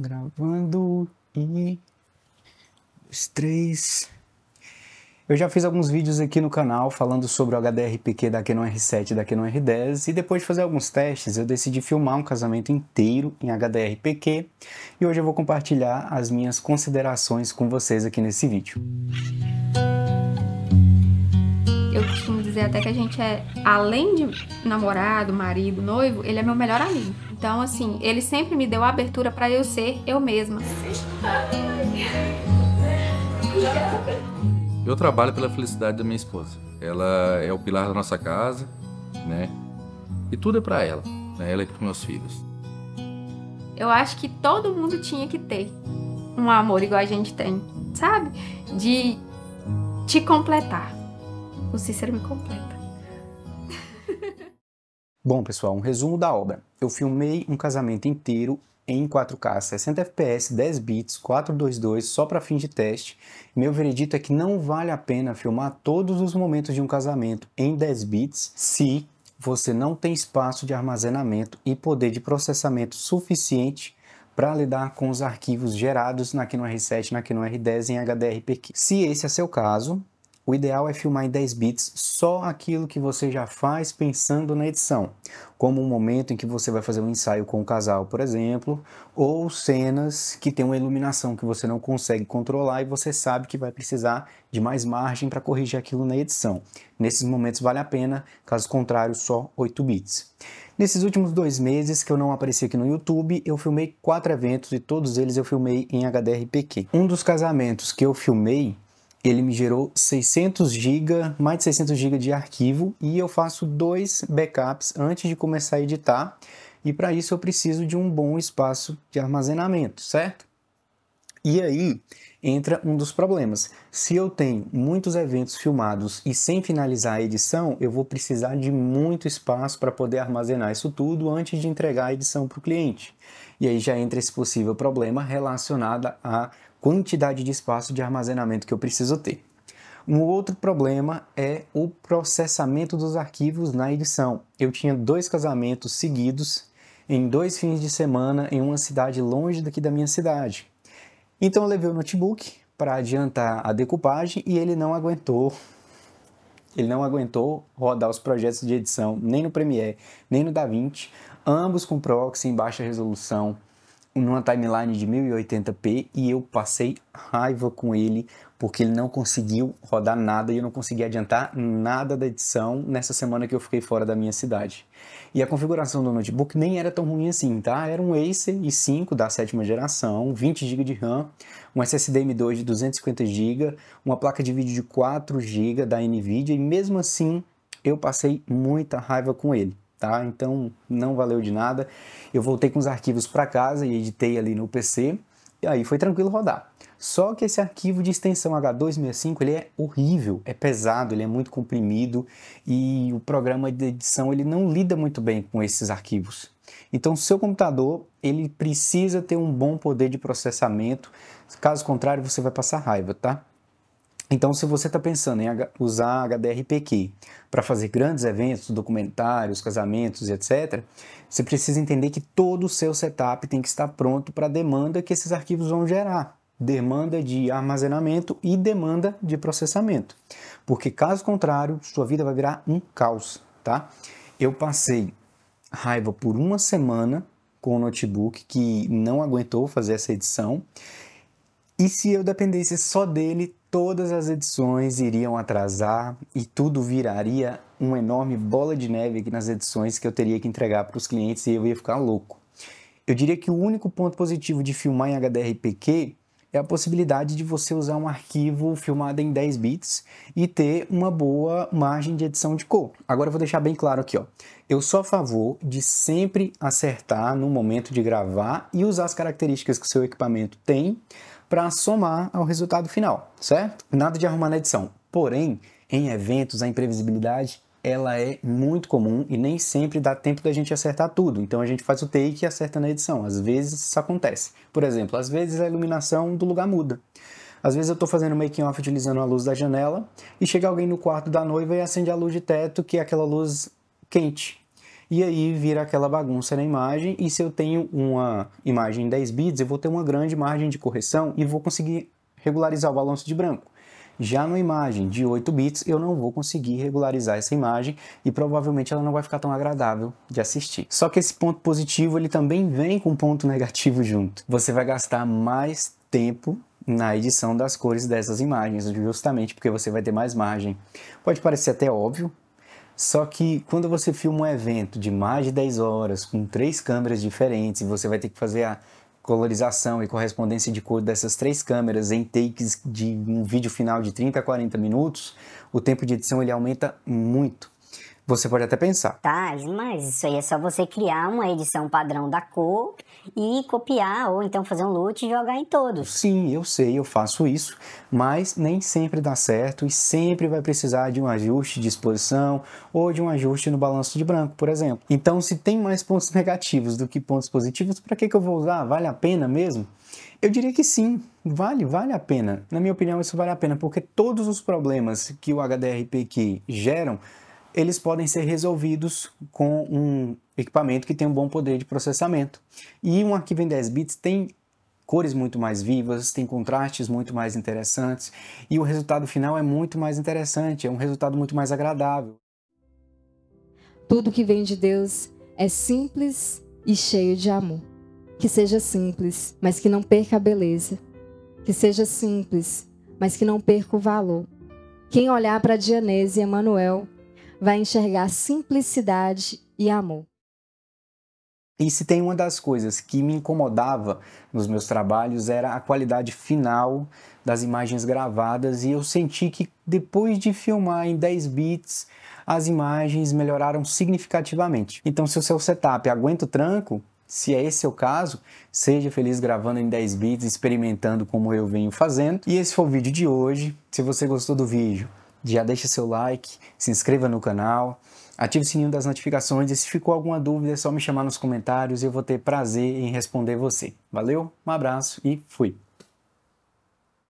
Gravando e... 3. Eu já fiz alguns vídeos aqui no canal falando sobre o HDR-PQ da Canon R7 e da Canon R10 e depois de fazer alguns testes eu decidi filmar um casamento inteiro em HDR-PQ e hoje eu vou compartilhar as minhas considerações com vocês aqui nesse vídeo. Eu costumo dizer até que a gente é, além de namorado, marido, noivo, ele é meu melhor amigo. Então, assim, ele sempre me deu a abertura para eu ser eu mesma. Eu trabalho pela felicidade da minha esposa. Ela é o pilar da nossa casa, né? E tudo é pra ela, né? Ela e pros meus filhos. Eu acho que todo mundo tinha que ter um amor igual a gente tem, sabe? De te completar. O Cícero me completa. Bom, pessoal, um resumo da obra. Eu filmei um casamento inteiro em 4K, 60 fps, 10 bits, 422, só para fim de teste. Meu veredito é que não vale a pena filmar todos os momentos de um casamento em 10 bits se você não tem espaço de armazenamento e poder de processamento suficiente para lidar com os arquivos gerados na Canon R7 e na Canon R10 em HDR-PQ. Se esse é seu caso, o ideal é filmar em 10 bits só aquilo que você já faz pensando na edição, como um momento em que você vai fazer um ensaio com o casal, por exemplo, ou cenas que tem uma iluminação que você não consegue controlar e você sabe que vai precisar de mais margem para corrigir aquilo na edição. Nesses momentos vale a pena, caso contrário, só 8 bits. Nesses últimos 2 meses que eu não apareci aqui no YouTube, eu filmei 4 eventos e todos eles eu filmei em HDR-PQ. Um dos casamentos que eu filmei, ele me gerou 600 GB, mais de 600 GB de arquivo e eu faço 2 backups antes de começar a editar e para isso eu preciso de um bom espaço de armazenamento, certo? E aí entra um dos problemas. Se eu tenho muitos eventos filmados e sem finalizar a edição, eu vou precisar de muito espaço para poder armazenar isso tudo antes de entregar a edição para o cliente. E aí já entra esse possível problema relacionado à quantidade de espaço de armazenamento que eu preciso ter. Um outro problema é o processamento dos arquivos na edição. Eu tinha 2 casamentos seguidos em 2 fins de semana em uma cidade longe daqui da minha cidade. Então eu levei o notebook para adiantar a decupagem e ele não aguentou rodar os projetos de edição, nem no Premiere, nem no DaVinci, ambos com proxy em baixa resolução, numa timeline de 1080p e eu passei raiva com ele porque ele não conseguiu rodar nada e eu não consegui adiantar nada da edição nessa semana que eu fiquei fora da minha cidade. E a configuração do notebook nem era tão ruim assim, tá? Era um Acer i5 da 7ª geração, 20 GB de RAM, um SSD M2 de 250 GB, uma placa de vídeo de 4 GB da Nvidia e mesmo assim eu passei muita raiva com ele. Tá? Então não valeu de nada. Eu voltei com os arquivos para casa e editei ali no PC e aí foi tranquilo rodar. Só que esse arquivo de extensão H265 ele é horrível, é pesado, ele é muito comprimido e o programa de edição ele não lida muito bem com esses arquivos. Então seu computador ele precisa ter um bom poder de processamento, caso contrário você vai passar raiva, tá? Então, se você está pensando em usar HDR-PQ para fazer grandes eventos, documentários, casamentos, etc., você precisa entender que todo o seu setup tem que estar pronto para a demanda que esses arquivos vão gerar. Demanda de armazenamento e demanda de processamento. Porque, caso contrário, sua vida vai virar um caos, tá? Eu passei raiva por uma semana com o notebook que não aguentou fazer essa edição. E se eu dependesse só dele, todas as edições iriam atrasar e tudo viraria uma enorme bola de neve aqui nas edições que eu teria que entregar para os clientes e eu ia ficar louco. Eu diria que o único ponto positivo de filmar em HDR-PQ é a possibilidade de você usar um arquivo filmado em 10 bits e ter uma boa margem de edição de cor. Agora eu vou deixar bem claro aqui, ó. Eu sou a favor de sempre acertar no momento de gravar e usar as características que o seu equipamento tem para somar ao resultado final, certo? Nada de arrumar na edição. Porém, em eventos, a imprevisibilidade ela é muito comum e nem sempre dá tempo da gente acertar tudo. Então a gente faz o take e acerta na edição. Às vezes isso acontece. Por exemplo, às vezes a iluminação do lugar muda. Às vezes eu estou fazendo making off utilizando a luz da janela e chega alguém no quarto da noiva e acende a luz de teto, que é aquela luz quente. e aí vira aquela bagunça na imagem, e se eu tenho uma imagem em 10 bits, eu vou ter uma grande margem de correção e vou conseguir regularizar o balanço de branco. Já numa imagem de 8 bits, eu não vou conseguir regularizar essa imagem e provavelmente ela não vai ficar tão agradável de assistir. Só que esse ponto positivo, ele também vem com um ponto negativo junto. Você vai gastar mais tempo na edição das cores dessas imagens, justamente porque você vai ter mais margem. Pode parecer até óbvio, só que quando você filma um evento de mais de 10 horas, com 3 câmeras diferentes, e você vai ter que fazer a colorização e correspondência de cor dessas 3 câmeras em takes de um vídeo final de 30 a 40 minutos, o tempo de edição ele aumenta muito. Você pode até pensar: Tá, mas isso aí é só você criar uma edição padrão da cor e copiar, ou então fazer um loot e jogar em todos. sim, eu sei, eu faço isso, mas nem sempre dá certo e sempre vai precisar de um ajuste de exposição ou de um ajuste no balanço de branco, por exemplo. Então, se tem mais pontos negativos do que pontos positivos, para que eu vou usar? Vale a pena mesmo? Eu diria que sim, vale a pena. Na minha opinião, isso vale a pena, porque todos os problemas que o HDR-PQ geram, eles podem ser resolvidos com um equipamento que tem um bom poder de processamento. E um arquivo em 10 bits tem cores muito mais vivas, tem contrastes muito mais interessantes, e o resultado final é muito mais interessante, é um resultado muito mais agradável. Tudo que vem de Deus é simples e cheio de amor. Que seja simples, mas que não perca a beleza. Que seja simples, mas que não perca o valor. Quem olhar para Dianese e Emanuel vai enxergar simplicidade e amor. E se tem uma das coisas que me incomodava nos meus trabalhos era a qualidade final das imagens gravadas, e eu senti que depois de filmar em 10 bits, as imagens melhoraram significativamente. Então, se o seu setup aguenta o tranco, se é esse o caso, seja feliz gravando em 10 bits, experimentando como eu venho fazendo. E esse foi o vídeo de hoje. Se você gostou do vídeo, já deixa seu like, se inscreva no canal, ative o sininho das notificações, e se ficou alguma dúvida é só me chamar nos comentários e eu vou ter prazer em responder você. Valeu, um abraço e fui!